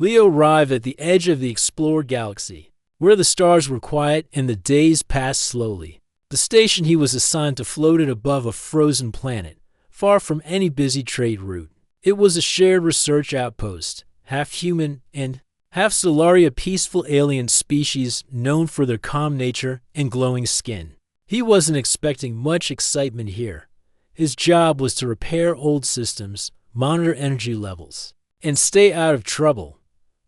Leo arrived at the edge of the explored galaxy, where the stars were quiet and the days passed slowly. The station he was assigned to floated above a frozen planet, far from any busy trade route. It was a shared research outpost, half human and half Solari, a peaceful alien species known for their calm nature and glowing skin. He wasn't expecting much excitement here. His job was to repair old systems, monitor energy levels, and stay out of trouble.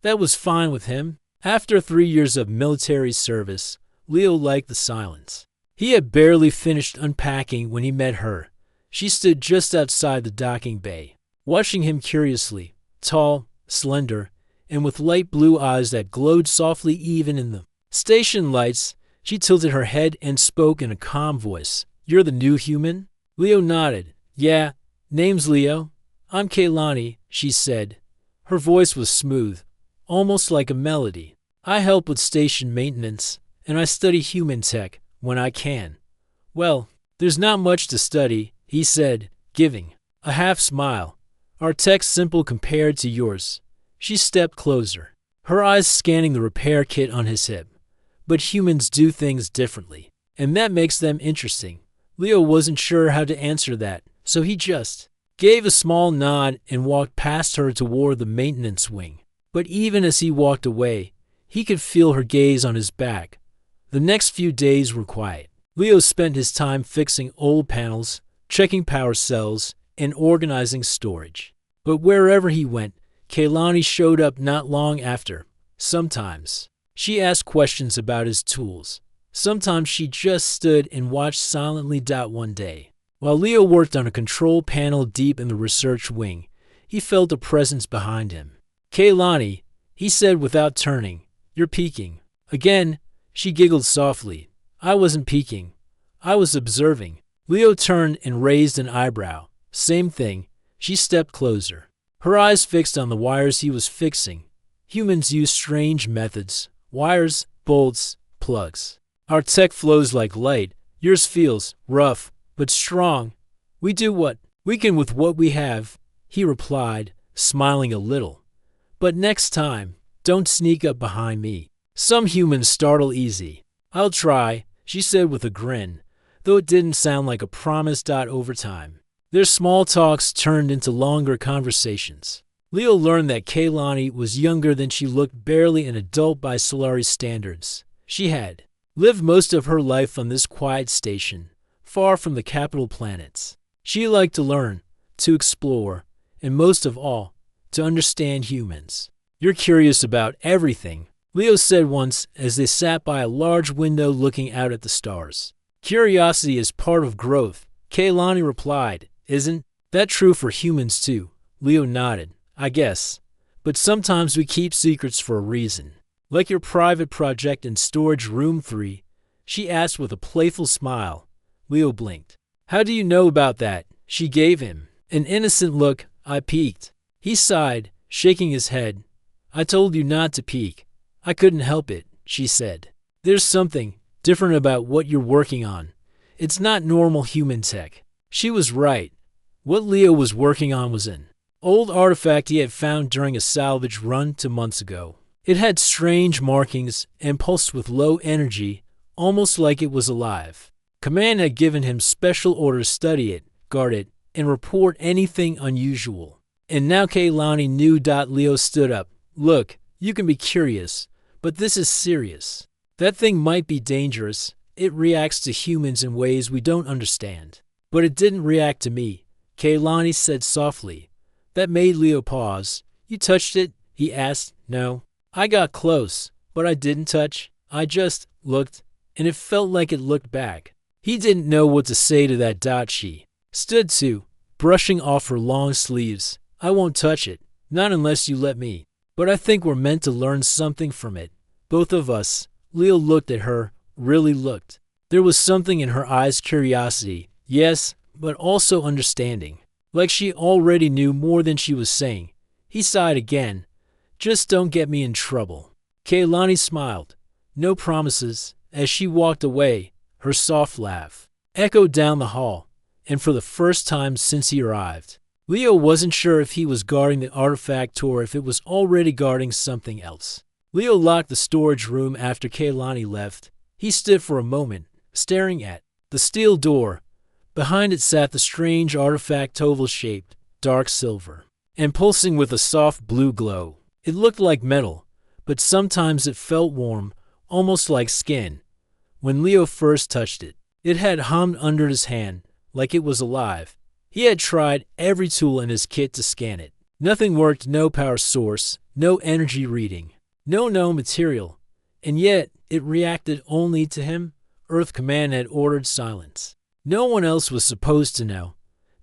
That was fine with him. After 3 years of military service, Leo liked the silence. He had barely finished unpacking when he met her. She stood just outside the docking bay, watching him curiously, tall, slender, and with light blue eyes that glowed softly even in the station lights. She tilted her head and spoke in a calm voice. "You're the new human?" Leo nodded. "Yeah, name's Leo. I'm Kaylani," she said. Her voice was smooth, almost like a melody. "I help with station maintenance, and I study human tech when I can." "Well, there's not much to study," he said, giving a half smile. "Our tech's simple compared to yours." She stepped closer, her eyes scanning the repair kit on his hip. "But humans do things differently, and that makes them interesting." Leo wasn't sure how to answer that, so he just gave a small nod and walked past her toward the maintenance wing. But even as he walked away, he could feel her gaze on his back. The next few days were quiet. Leo spent his time fixing old panels, checking power cells, and organizing storage. But wherever he went, Kaylani showed up not long after. Sometimes she asked questions about his tools. Sometimes she just stood and watched silently. One day, while Leo worked on a control panel deep in the research wing, he felt a presence behind him. "Kaylani," he said without turning, "you're peeking." Again, she giggled softly. "I wasn't peeking. I was observing." Leo turned and raised an eyebrow. "Same thing." She stepped closer, her eyes fixed on the wires he was fixing. "Humans use strange methods. Wires, bolts, plugs. Our tech flows like light. Yours feels rough, but strong. We do what we can with what we have," he replied, smiling a little. "But next time, don't sneak up behind me. Some humans startle easy." "I'll try," she said with a grin, though it didn't sound like a promise. Over time, their small talks turned into longer conversations. Leo learned that Kaylani was younger than she looked, barely an adult by Solari standards. She had lived most of her life on this quiet station, far from the capital planets. She liked to learn, to explore, and most of all, to understand humans. "You're curious about everything," Leo said once as they sat by a large window looking out at the stars. "Curiosity is part of growth," Kaylani replied. "Isn't that true for humans too?" Leo nodded. "I guess. But sometimes we keep secrets for a reason. Like your private project in storage room 3, she asked with a playful smile. Leo blinked. "How do you know about that?" She gave him an innocent look. "I peeked." He sighed, shaking his head. "I told you not to peek." "I couldn't help it," she said. "There's something different about what you're working on. It's not normal human tech." She was right. What Leo was working on was an old artifact he had found during a salvage run 2 months ago. It had strange markings and pulsed with low energy, almost like it was alive. Command had given him special orders to study it, guard it, and report anything unusual. And now Kaylani knew. Leo stood up. "Look, you can be curious, but this is serious. That thing might be dangerous. It reacts to humans in ways we don't understand." "But it didn't react to me," Kaylani said softly. That made Leo pause. "You touched it?" he asked. "No. I got close, but I didn't touch. I just looked, and it felt like it looked back." He didn't know what to say to that. She stood too, brushing off her long sleeves. "I won't touch it, not unless you let me. But I think we're meant to learn something from it. Both of us." Leo looked at her, really looked. There was something in her eyes, curiosity, yes, but also understanding. Like she already knew more than she was saying. He sighed again. "Just don't get me in trouble." Kaylani smiled. "No promises." As she walked away, her soft laugh echoed down the hall, and for the first time since he arrived, Leo wasn't sure if he was guarding the artifact or if it was already guarding something else. Leo locked the storage room after Kaylani left. He stood for a moment, staring at the steel door. Behind it sat the strange artifact, oval-shaped, dark silver, and pulsing with a soft blue glow. It looked like metal, but sometimes it felt warm, almost like skin. When Leo first touched it, it had hummed under his hand, like it was alive. He had tried every tool in his kit to scan it. Nothing worked, no power source, no energy reading, no known material. And yet, it reacted only to him. Earth Command had ordered silence. No one else was supposed to know.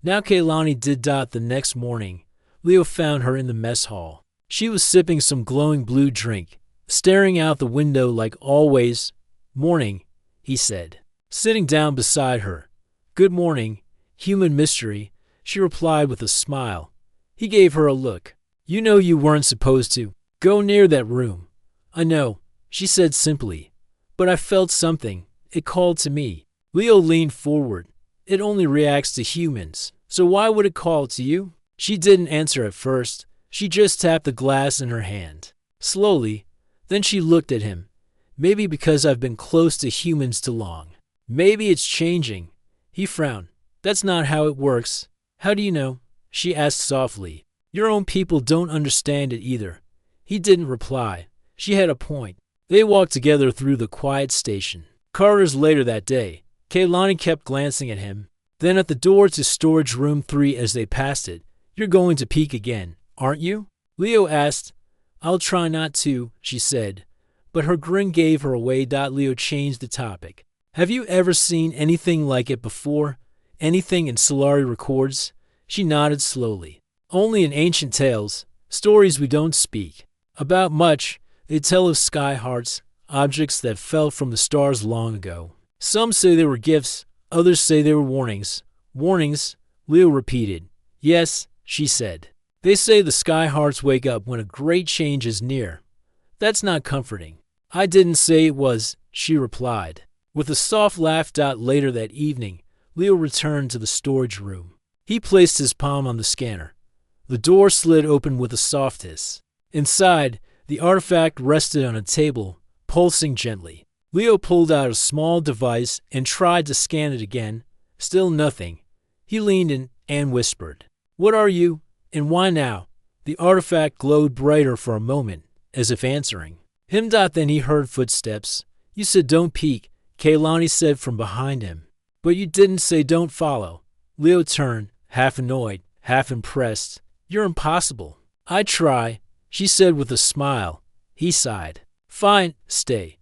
Now Kaylani did. The next morning, Leo found her in the mess hall. She was sipping some glowing blue drink, staring out the window like always. "Morning," he said, sitting down beside her. "Good morning, human mystery," she replied with a smile. He gave her a look. "You know you weren't supposed to go near that room." "I know," she said simply, "but I felt something. It called to me." Leo leaned forward. "It only reacts to humans, so why would it call to you?" She didn't answer at first. She just tapped the glass in her hand. Slowly, then she looked at him. "Maybe because I've been close to humans too long. Maybe it's changing." He frowned. "That's not how it works." "How do you know?" she asked softly. "Your own people don't understand it either." He didn't reply. She had a point. They walked together through the quiet station. Corridors later that day, Kaylani kept glancing at him, then at the door to storage room 3 as they passed it. "You're going to peek again, aren't you?" Leo asked. "I'll try not to," she said, but her grin gave her away. Leo changed the topic. "Have you ever seen anything like it before? Anything in Solari records?" She nodded slowly. "Only in ancient tales, stories we don't speak about much. They tell of sky hearts, objects that fell from the stars long ago. Some say they were gifts, others say they were warnings." "Warnings?" Leo repeated. "Yes," she said. "They say the sky hearts wake up when a great change is near." "That's not comforting." "I didn't say it was," she replied. With a soft laugh. Later that evening, Leo returned to the storage room. He placed his palm on the scanner. The door slid open with a soft hiss. Inside, the artifact rested on a table, pulsing gently. Leo pulled out a small device and tried to scan it again. Still nothing. He leaned in and whispered, "What are you, and why now?" The artifact glowed brighter for a moment, as if answering him. Then he heard footsteps. "You said don't peek," Kaylani said from behind him. "But you didn't say don't follow." Leo turned, half annoyed, half impressed. "You're impossible." "I try," she said with a smile. He sighed. "Fine, stay.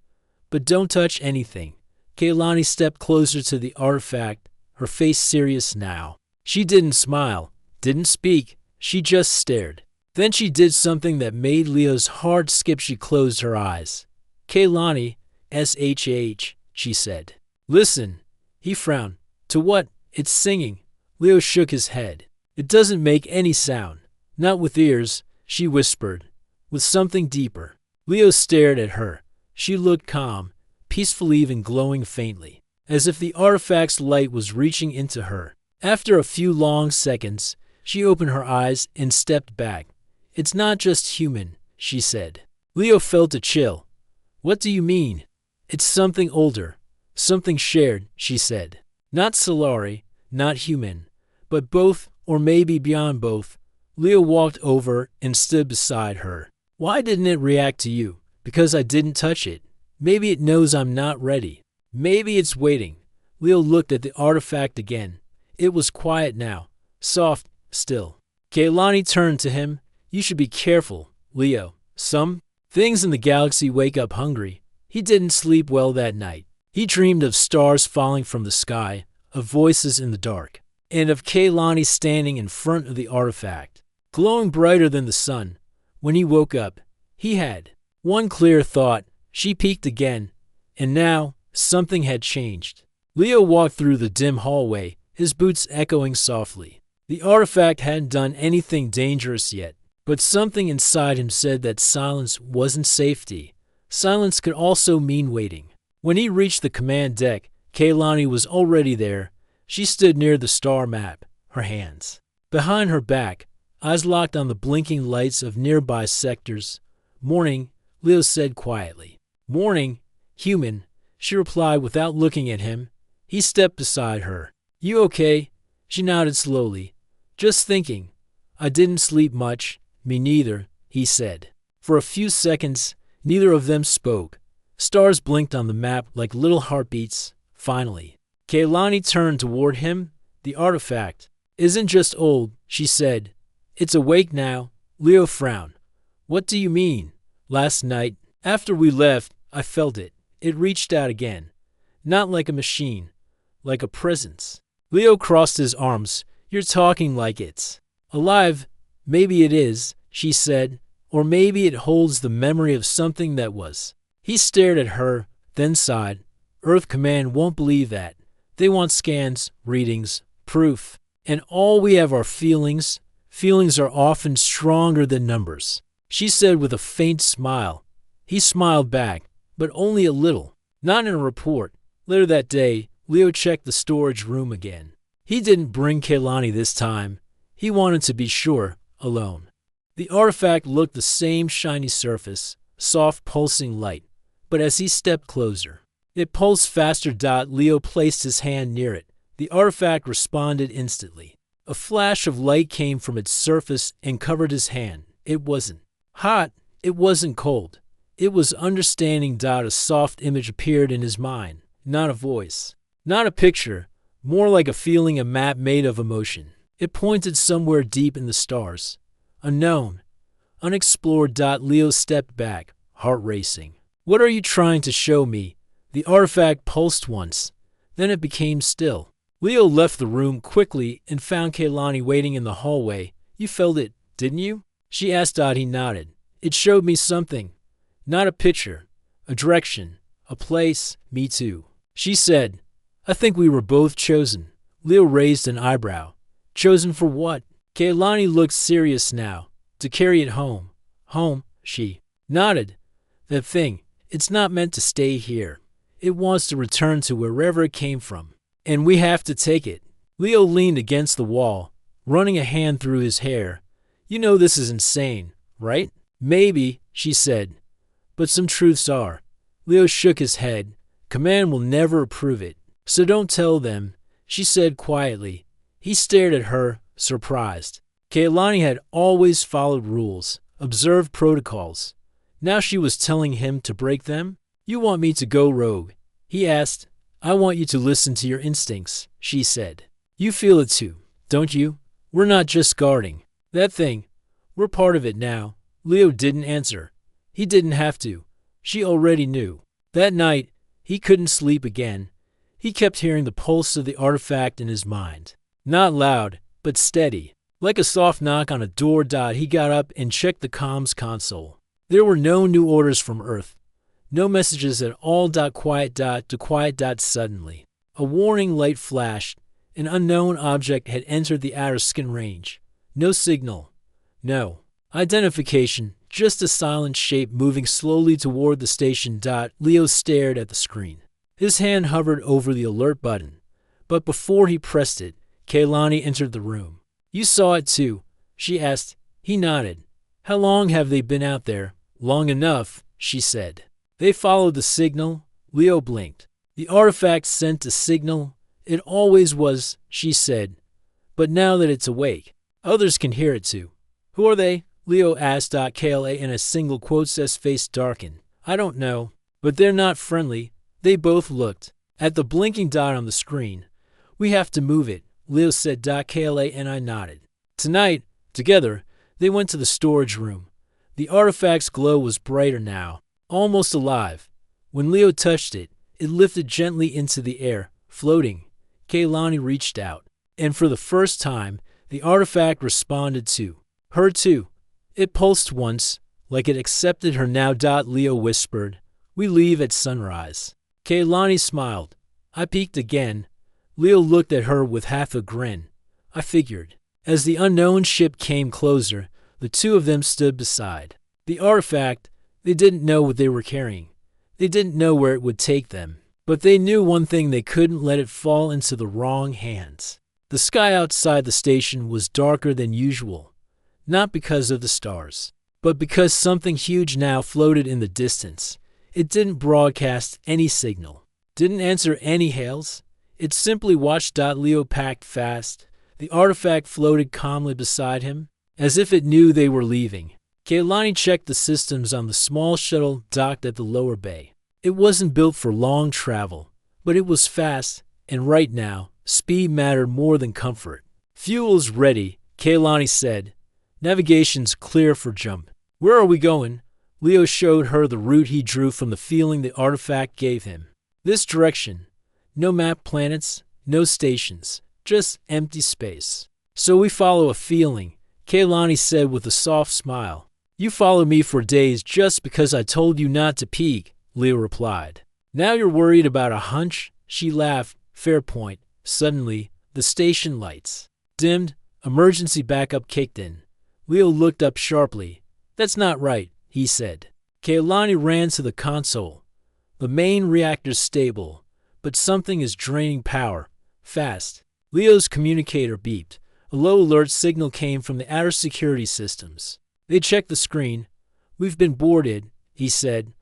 But don't touch anything." Kaylani stepped closer to the artifact, her face serious now. She didn't smile, didn't speak, she just stared. Then she did something that made Leo's heart skip. She closed her eyes. "Kaylani, SHH, she said. "Listen." He frowned. "To what?" "It's singing." Leo shook his head. "It doesn't make any sound." "Not with ears," she whispered, "with something deeper." Leo stared at her. She looked calm, peaceful, even glowing faintly, as if the artifact's light was reaching into her. After a few long seconds, she opened her eyes and stepped back. "It's not just human," she said. Leo felt a chill. "What do you mean?" "It's something older, something shared," she said. "Not Solari, not human, but both, or maybe beyond both." Leo walked over and stood beside her. "Why didn't it react to you?" "Because I didn't touch it." "Maybe it knows I'm not ready." "Maybe it's waiting." Leo looked at the artifact again. It was quiet now, soft, still. Kaylani turned to him. "You should be careful, Leo. Some things in the galaxy wake up hungry." He didn't sleep well that night. He dreamed of stars falling from the sky, of voices in the dark, and of Kaylani standing in front of the artifact, glowing brighter than the sun. When he woke up, he had one clear thought. She peeked again, and now something had changed. Leo walked through the dim hallway, his boots echoing softly. The artifact hadn't done anything dangerous yet, but something inside him said that silence wasn't safety. Silence could also mean waiting. When he reached the command deck, Kaylani was already there. She stood near the star map, her hands Behind her back, eyes locked on the blinking lights of nearby sectors. "Morning," Leo said quietly. "Morning, human," she replied without looking at him. He stepped beside her. "You okay?" She nodded slowly. "Just thinking. I didn't sleep much." "Me neither," he said. For a few seconds, neither of them spoke. Stars blinked on the map like little heartbeats. Finally, Kaylani turned toward him. "The artifact isn't just old," she said. "It's awake now." Leo frowned. "What do you mean?" "Last night, after we left, I felt it. It reached out again. Not like a machine, like a presence." Leo crossed his arms. "You're talking like it's alive." "Maybe it is," she said. "Or maybe it holds the memory of something that was." He stared at her, then sighed. "Earth Command won't believe that. They want scans, readings, proof. And all we have are feelings. Feelings are often stronger than numbers," she said with a faint smile. He smiled back, but only a little. Not in a report. Later that day, Leo checked the storage room again. He didn't bring Kaylani this time. He wanted to be sure, alone. The artifact looked the same shiny surface, soft pulsing light. But as he stepped closer, it pulsed faster. Leo placed his hand near it. The artifact responded instantly. A flash of light came from its surface and covered his hand. It wasn't hot. It wasn't cold. It was understanding. A soft image appeared in his mind. Not a voice. Not a picture. More like a feeling, a map made of emotion. It pointed somewhere deep in the stars. Unknown. Unexplored. Leo stepped back, heart racing. "What are you trying to show me?" The artifact pulsed once. Then it became still. Leo left the room quickly and found Kaylani waiting in the hallway. "You felt it, didn't you?" she asked. He nodded. "It showed me something. Not a picture. A direction. A place." "Me too," she said. "I think we were both chosen." Leo raised an eyebrow. "Chosen for what?" Kaylani looked serious now. "To carry it home." "Home," she nodded. "That thing. It's not meant to stay here. It wants to return to wherever it came from. And we have to take it." Leo leaned against the wall, running a hand through his hair. "You know this is insane, right?" "Maybe," she said. "But some truths are." Leo shook his head. "Command will never approve it. So don't tell them," she said quietly. He stared at her, surprised. Kaylani had always followed rules, observed protocols. Now she was telling him to break them? "You want me to go rogue?" he asked. "I want you to listen to your instincts," she said. "You feel it too, don't you? We're not just guarding that thing. We're part of it now." Leo didn't answer. He didn't have to. She already knew. That night, he couldn't sleep again. He kept hearing the pulse of the artifact in his mind. Not loud, but steady. Like a soft knock on a door. He got up and checked the comms console. There were no new orders from Earth. No messages at all. Quiet. To quiet. Suddenly, a warning light flashed. An unknown object had entered the outer skin range. No signal. No identification. Just a silent shape moving slowly toward the station. Leo stared at the screen. His hand hovered over the alert button. But before he pressed it, Kaylani entered the room. "You saw it too?" she asked. He nodded. "How long have they been out there?" "Long enough," she said. "They followed the signal." Leo blinked. "The artifact sent a signal. It always was," she said. "But now that it's awake, others can hear it too." "Who are they?" Leo asked. Kla in a single quote. His face darkened. "I don't know, but they're not friendly." They both looked at the blinking dot on the screen. "We have to move it," Leo said. Kla and I nodded. Tonight, together, they went to the storage room. The artifact's glow was brighter now, almost alive. When Leo touched it, it lifted gently into the air, floating. Kaylani reached out, and for the first time, the artifact responded to her too. It pulsed once, like it accepted her now. Leo whispered, "We leave at sunrise." Kaylani smiled. I peeked again. Leo looked at her with half a grin. I figured. As the unknown ship came closer, the two of them stood beside the artifact. They didn't know what they were carrying. They didn't know where it would take them. But they knew one thing: they couldn't let it fall into the wrong hands. The sky outside the station was darker than usual, not because of the stars, but because something huge now floated in the distance. It didn't broadcast any signal, didn't answer any hails. It simply watched. Leo packed fast. The artifact floated calmly beside him, as if it knew they were leaving. Kailani checked the systems on the small shuttle docked at the lower bay. It wasn't built for long travel, but it was fast, and right now, speed mattered more than comfort. Fuel's ready, Kailani said. Navigation's clear for jump. Where are we going? Leo showed her the route he drew from the feeling the artifact gave him. This direction. No map planets, no stations, just empty space. So we follow a feeling, Kailani said with a soft smile. You followed me for days just because I told you not to peek, Leo replied. Now you're worried about a hunch? She laughed. Fair point. Suddenly, the station lights dimmed. Emergency backup kicked in. Leo looked up sharply. That's not right, he said. Kailani ran to the console. The main reactor's stable, but something is draining power. Fast. Leo's communicator beeped. A low alert signal came from the outer security systems. They checked the screen. We've been boarded, he said.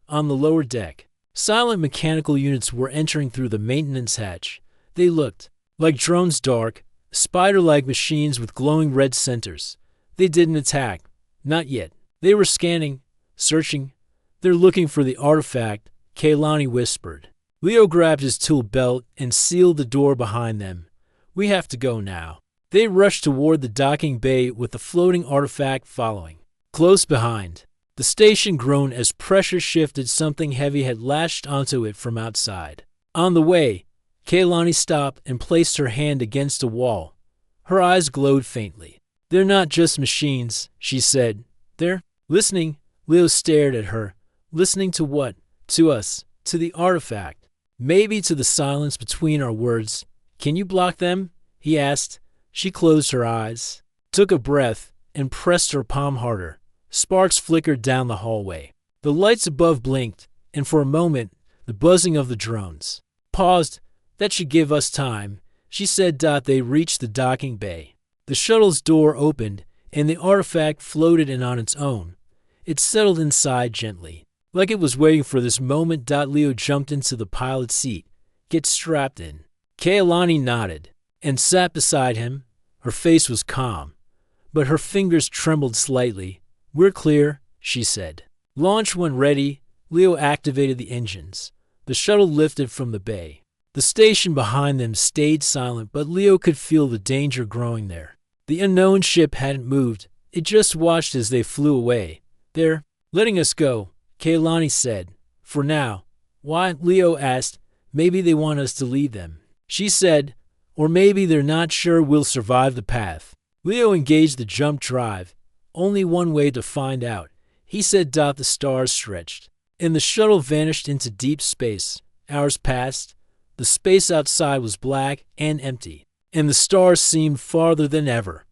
On the lower deck, silent mechanical units were entering through the maintenance hatch. They looked like drones, dark, spider-like machines with glowing red centers. They didn't attack. Not yet. They were scanning, searching. They're looking for the artifact, Kailani whispered. Leo grabbed his tool belt and sealed the door behind them. We have to go now. They rushed toward the docking bay with the floating artifact following. Close behind, the station groaned as pressure shifted. Something heavy had lashed onto it from outside. On the way, Kailani stopped and placed her hand against a wall. Her eyes glowed faintly. They're not just machines, she said. They're listening. Leo stared at her. Listening to what? To us. To the artifact. Maybe to the silence between our words. Can you block them? He asked. She closed her eyes, took a breath, and pressed her palm harder. Sparks flickered down the hallway. The lights above blinked, and for a moment, the buzzing of the drones paused. That should give us time, she said. They reached the docking bay. The shuttle's door opened, and the artifact floated in on its own. It settled inside gently, like it was waiting for this moment. Leo jumped into the pilot seat. Get strapped in. Kailani nodded and sat beside him. Her face was calm, but her fingers trembled slightly. We're clear, she said. Launch when ready. Leo activated the engines. The shuttle lifted from the bay. The station behind them stayed silent, but Leo could feel the danger growing there. The unknown ship hadn't moved. It just watched as they flew away. They're letting us go, Kailani said. For now. Why? Leo asked. Maybe they want us to lead them, she said. Or maybe they're not sure we'll survive the path. Leo engaged the jump drive. Only one way to find out, he said. The stars stretched, and the shuttle vanished into deep space. Hours passed. The space outside was black and empty, and the stars seemed farther than ever.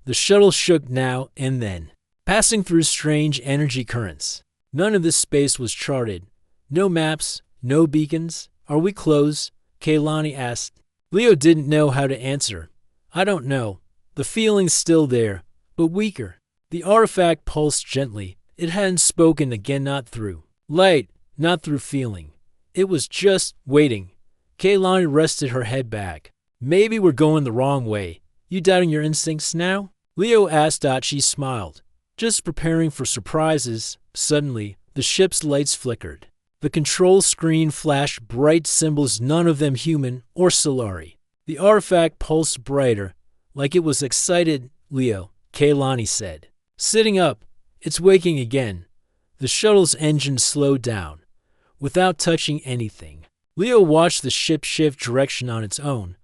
The shuttle shook now and then, passing through strange energy currents. None of this space was charted. No maps, no beacons. Are we close? Kailani asked. Leo didn't know how to answer. I don't know. The feeling's still there, but weaker. The artifact pulsed gently. It hadn't spoken again, not through light, not through feeling. It was just waiting. Kailani rested her head back. Maybe we're going the wrong way. You doubting your instincts now? Leo asked. She smiled. Just preparing for surprises. Suddenly, the ship's lights flickered. The control screen flashed bright symbols, none of them human or Solari. The artifact pulsed brighter, like it was excited. Leo, Kailani said. Sitting up, it's waking again. The shuttle's engine slowed down, without touching anything. Leo watched the ship shift direction on its own.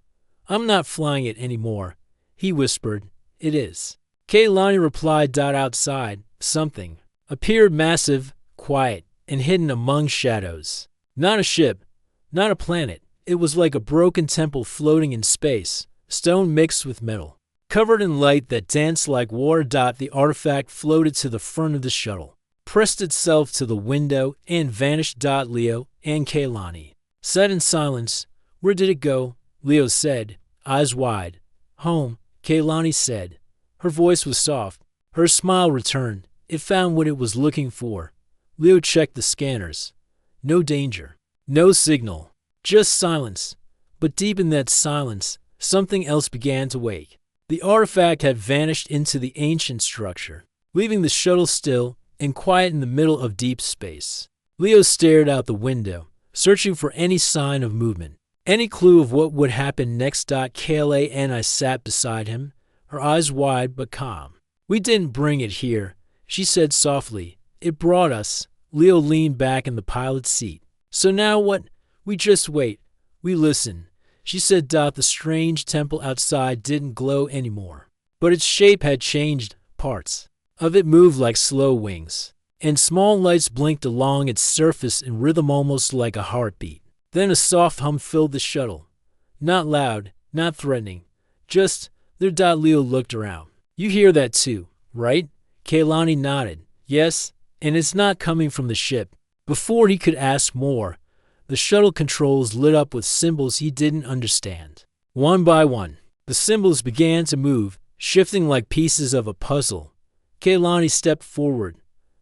I'm not flying it anymore, he whispered. It is. Kailani replied. Outside, something appeared, massive, quiet, and hidden among shadows. Not a ship, not a planet. It was like a broken temple floating in space, stone mixed with metal, covered in light that danced like water. The artifact floated to the front of the shuttle, pressed itself to the window, and vanished. Leo and Kailani sat in silence. Where did it go? Leo said, eyes wide. Home, Kaylani said. Her voice was soft. Her smile returned. It found what it was looking for. Leo checked the scanners. No danger. No signal. Just silence. But deep in that silence, something else began to wake. The artifact had vanished into the ancient structure, leaving the shuttle still and quiet in the middle of deep space. Leo stared out the window, searching for any sign of movement, any clue of what would happen next. Kayla and I sat beside him, her eyes wide but calm. We didn't bring it here, she said softly. It brought us. Leo leaned back in the pilot's seat. So now what? We just wait. We listen, she said. The strange temple outside didn't glow anymore, but its shape had changed. Parts of it moved like slow wings, and small lights blinked along its surface in rhythm, almost like a heartbeat. Then a soft hum filled the shuttle. Not loud, not threatening, just there. Leo looked around. You hear that too, right? Kaylani nodded. Yes, and it's not coming from the ship. Before he could ask more, the shuttle controls lit up with symbols he didn't understand. One by one, the symbols began to move, shifting like pieces of a puzzle. Kaylani stepped forward.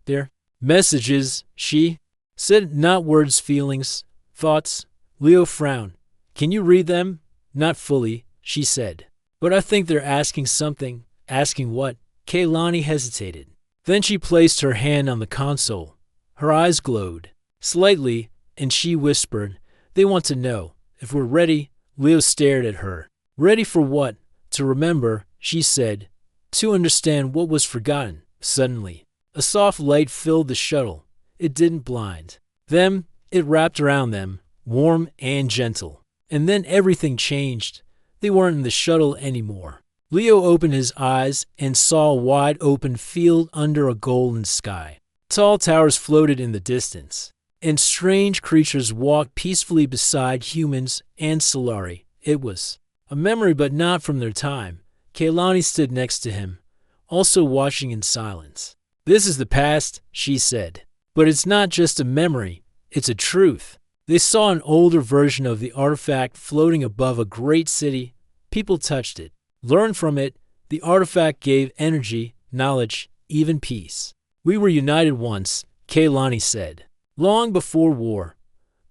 They're messages, she said. Not words, feelings, thoughts. Leo frowned. Can you read them? Not fully, she said. But I think they're asking something. Asking what? Kaylani hesitated. Then she placed her hand on the console. Her eyes glowed slightly, and she whispered, They want to know if we're ready. Leo stared at her. Ready for what? To remember, she said. To understand what was forgotten. Suddenly, a soft light filled the shuttle. It didn't blind them. It wrapped around them, warm and gentle. And then everything changed. They weren't in the shuttle anymore. Leo opened his eyes and saw a wide open field under a golden sky. Tall towers floated in the distance, and strange creatures walked peacefully beside humans and Solari. It was a memory, but not from their time. Kaylani stood next to him, also watching in silence. This is the past, she said. But it's not just a memory, it's a truth. They saw an older version of the artifact floating above a great city. People touched it, learned from it. The artifact gave energy, knowledge, even peace. We were united once, Kaylani said. Long before war,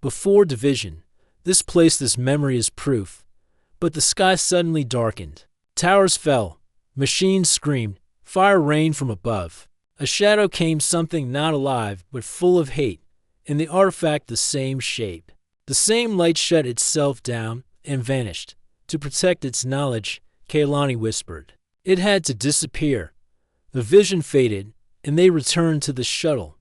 before division. This place, this memory is proof. But the sky suddenly darkened. Towers fell. Machines screamed. Fire rained from above. A shadow came, something not alive, but full of hate. In the artifact, the same shape. The same light shut itself down and vanished. To protect its knowledge, Kaylani whispered. It had to disappear. The vision faded, and they returned to the shuttle.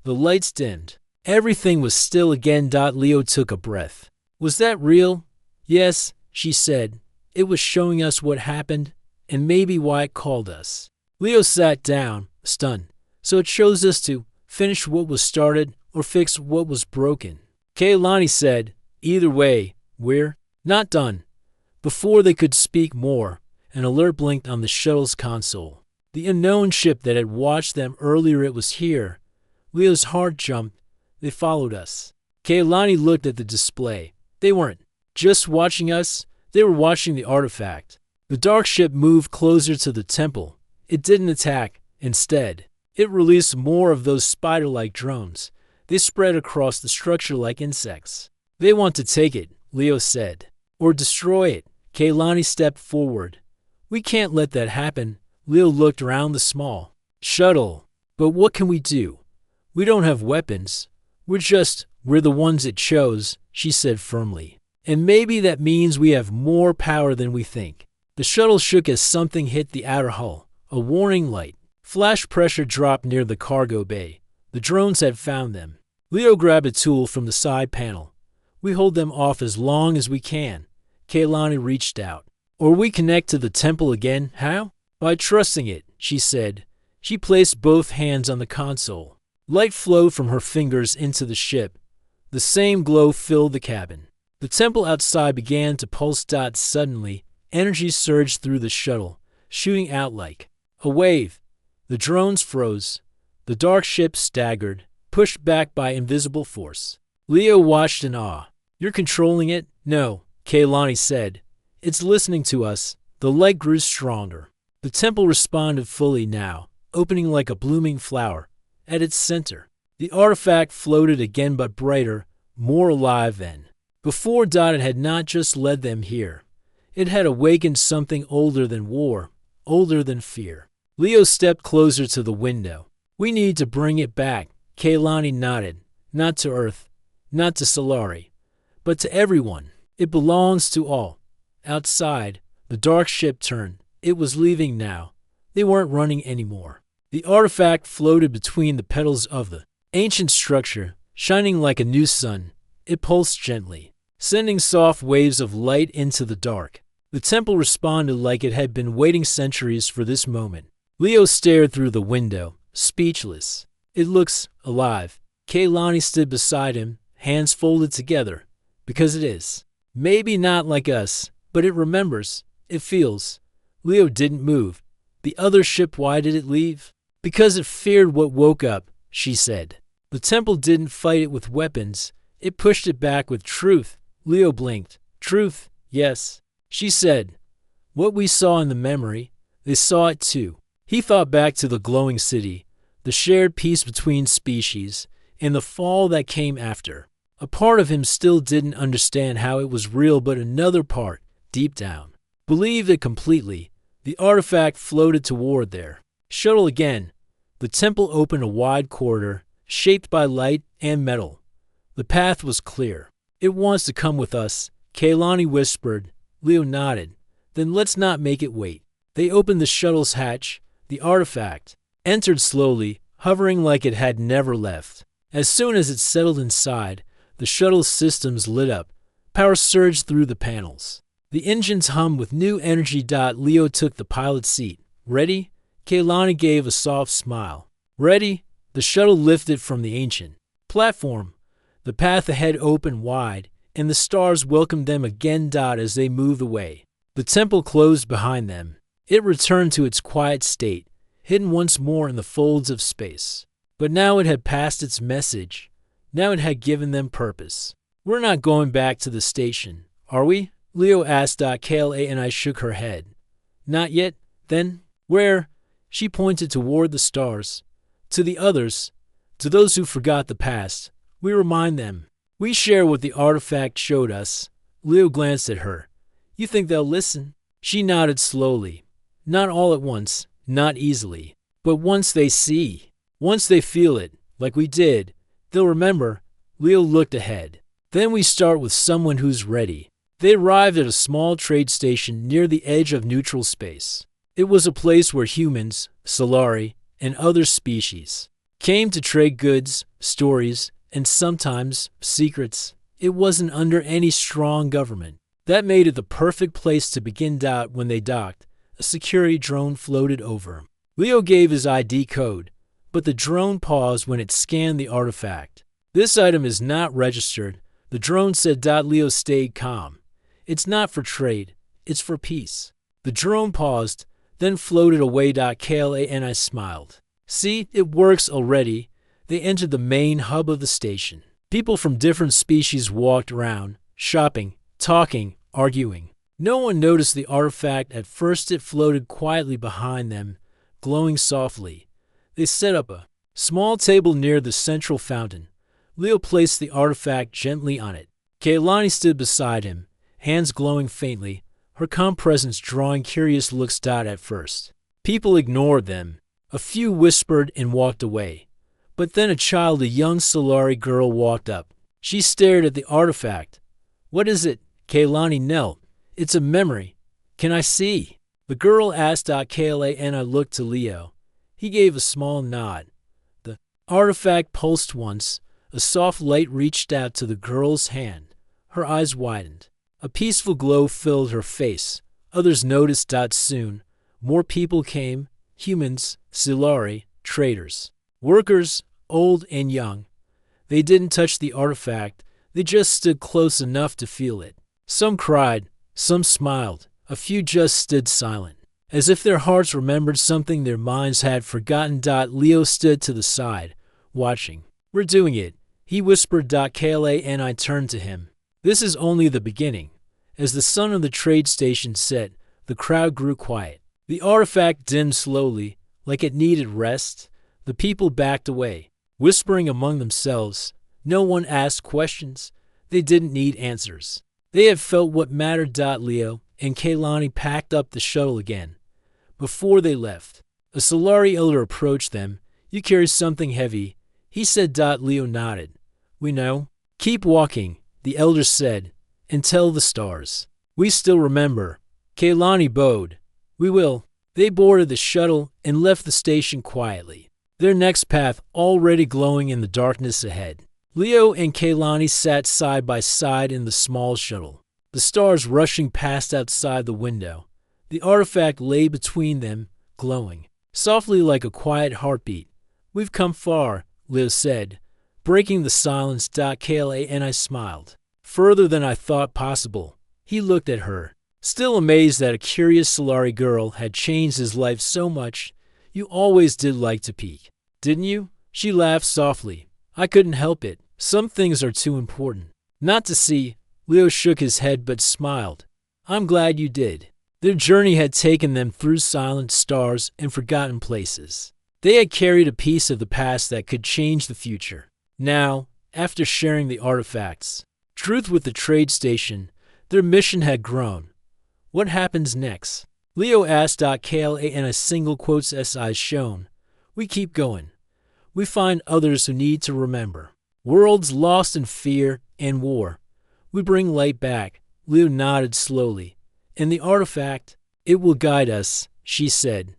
The lights dimmed. Everything was still again. Leo took a breath. Was that real? Yes, she said. It was showing us what happened, and maybe why it called us. Leo sat down, stunned. So it chose us to finish what was started or fix what was broken. Kaylani said, Either way, we're not done. Before they could speak more, an alert blinked on the shuttle's console. The unknown ship that had watched them earlier, it was here. Leo's heart jumped. They followed us. Kaylani looked at the display. They weren't just watching us, they were watching the artifact. The dark ship moved closer to the temple. It didn't attack. Instead, it released more of those spider-like drones. They spread across the structure like insects. They want to take it, Leo said. Or destroy it. Kaylani stepped forward. We can't let that happen. Leo looked around the small shuttle. But what can we do? We don't have weapons. We're the ones it chose, she said firmly. And maybe that means we have more power than we think. The shuttle shook as something hit the outer hull. A warning light. Flash pressure dropped near the cargo bay. The drones had found them. Leo grabbed a tool from the side panel. We hold them off as long as we can. Kaylani reached out. Or we connect to the temple again. How? By trusting it, she said. She placed both hands on the console. Light flowed from her fingers into the ship. The same glow filled the cabin. The temple outside began to pulse. Suddenly, energy surged through the shuttle, shooting out like a wave. The drones froze. The dark ship staggered, pushed back by invisible force. Leo watched in awe. You're controlling it? No, Kaylani said. It's listening to us. The light grew stronger. The temple responded fully now, opening like a blooming flower. At its center, the artifact floated again, but brighter, more alive than before. It had not just led them here. It had awakened something older than war, older than fear. Leo stepped closer to the window. We need to bring it back, Kaylani nodded. Not to Earth, not to Solari, but to everyone. It belongs to all. Outside, the dark ship turned. It was leaving now. They weren't running anymore. The artifact floated between the petals of the ancient structure, shining like a new sun. It pulsed gently, sending soft waves of light into the dark. The temple responded like it had been waiting centuries for this moment. Leo stared through the window, speechless. It looks alive. Kaylani stood beside him, hands folded together. Because it is. Maybe not like us, but it remembers. It feels. Leo didn't move. The other ship, why did it leave? Because it feared what woke up, she said. The temple didn't fight it with weapons. It pushed it back with truth. Leo blinked. Truth, yes. She said, what we saw in the memory, they saw it too. He thought back to the glowing city, the shared peace between species, and the fall that came after. A part of him still didn't understand how it was real, but another part, deep down, believed it completely. The artifact floated toward their shuttle again. The temple opened a wide corridor, shaped by light and metal. The path was clear. It wants to come with us, Kaylani whispered. Leo nodded. Then let's not make it wait. They opened the shuttle's hatch. The artifact entered slowly, hovering like it had never left. As soon as it settled inside, the shuttle's systems lit up. Power surged through the panels. The engines hummed with new energy. Leo took the pilot's seat. Ready? Kaylani gave a soft smile. Ready? The shuttle lifted from the ancient platform. The path ahead opened wide, and the stars welcomed them again. As they moved away, the temple closed behind them. It returned to its quiet state, hidden once more in the folds of space. But now it had passed its message. Now it had given them purpose. We're not going back to the station, are we? Leo asked. Kayla and I shook her head. Not yet. Then, where? She pointed toward the stars. To the others, to those who forgot the past, we remind them. We share what the artifact showed us. Leo glanced at her. You think they'll listen? She nodded slowly. Not all at once, not easily. But once they see, once they feel it, like we did, they'll remember. Leo looked ahead. Then we start with someone who's ready. They arrived at a small trade station near the edge of neutral space. It was a place where humans, Solari, and other species came to trade goods, stories, and sometimes secrets. It wasn't under any strong government. That made it the perfect place to begin. When they docked, a security drone floated over. Leo gave his ID code, but the drone paused when it scanned the artifact. This item is not registered, the drone said. Leo stayed calm. It's not for trade, it's for peace. The drone paused, then floated away. Kayla and I smiled. See, it works already. They entered the main hub of the station. People from different species walked around, shopping, talking, arguing. No one noticed the artifact at first. It floated quietly behind them, glowing softly. They set up a small table near the central fountain. Leo placed the artifact gently on it. Kaylani stood beside him, hands glowing faintly, her calm presence drawing curious looks. At first, people ignored them. A few whispered and walked away. But then a child, a young Solari girl, walked up. She stared at the artifact. What is it? Kaylani knelt. It's a memory. Can I see? The girl asked. Kayla and I looked to Leo. He gave a small nod. The artifact pulsed once. A soft light reached out to the girl's hand. Her eyes widened. A peaceful glow filled her face. Others noticed. Soon, more people came. Humans, Solari, traders, workers, old and young. They didn't touch the artifact. They just stood close enough to feel it. Some cried, some smiled. A few just stood silent, as if their hearts remembered something their minds had forgotten. Leo stood to the side, watching. We're doing it, he whispered. Kayla and I turned to him. This is only the beginning. As the sun of the trade station set, the crowd grew quiet. The artifact dimmed slowly, like it needed rest. The people backed away, whispering among themselves. No one asked questions. They didn't need answers. They had felt what mattered. Leo and Kaylani packed up the shuttle again. Before they left, a Solari elder approached them. "You carry something heavy," he said. Leo nodded. "We know." "Keep walking," the elder said, "and tell the stars. We still remember." Kaylani bowed. "We will." They boarded the shuttle and left the station quietly, their next path already glowing in the darkness ahead. Leo and Kaylani sat side by side in the small shuttle, the stars rushing past outside the window. The artifact lay between them, glowing softly like a quiet heartbeat. "We've come far," Leo said, breaking the silence. Kayla and I smiled. "Further than I thought possible." He looked at her, still amazed that a curious Solari girl had changed his life so much. "You always did like to peek, didn't you?" She laughed softly. "I couldn't help it. Some things are too important not to see." Leo shook his head but smiled. "I'm glad you did." Their journey had taken them through silent stars and forgotten places. They had carried a piece of the past that could change the future. Now, after sharing the artifacts, truth with the trade station, their mission had grown. What happens next? Leo asked. Kla and a single quotes S eyes shone. "We keep going. We find others who need to remember. Worlds lost in fear and war. We bring light back." Leo nodded slowly. "And the artifact? It will guide us," she said.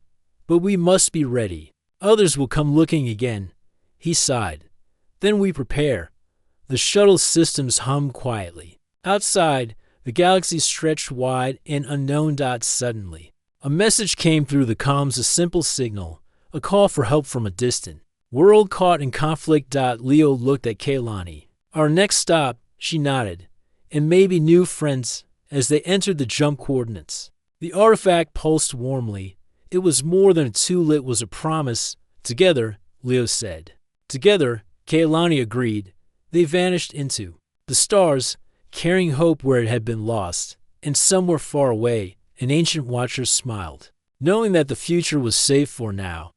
"But we must be ready. Others will come looking again." He sighed. "Then we prepare." The shuttle systems hummed quietly. Outside, the galaxy stretched wide and unknown. Suddenly, a message came through the comms, a simple signal, a call for help from a distant world caught in conflict. Leo looked at Kaylani. "Our next stop," she nodded, "and maybe new friends." As they entered the jump coordinates, the artifact pulsed warmly. It was more than a tool, it was a promise. "Together," Leo said. "Together," Kaylani agreed. They vanished into the stars, carrying hope where it had been lost. And somewhere far away, an ancient watcher smiled, knowing that the future was safe for now.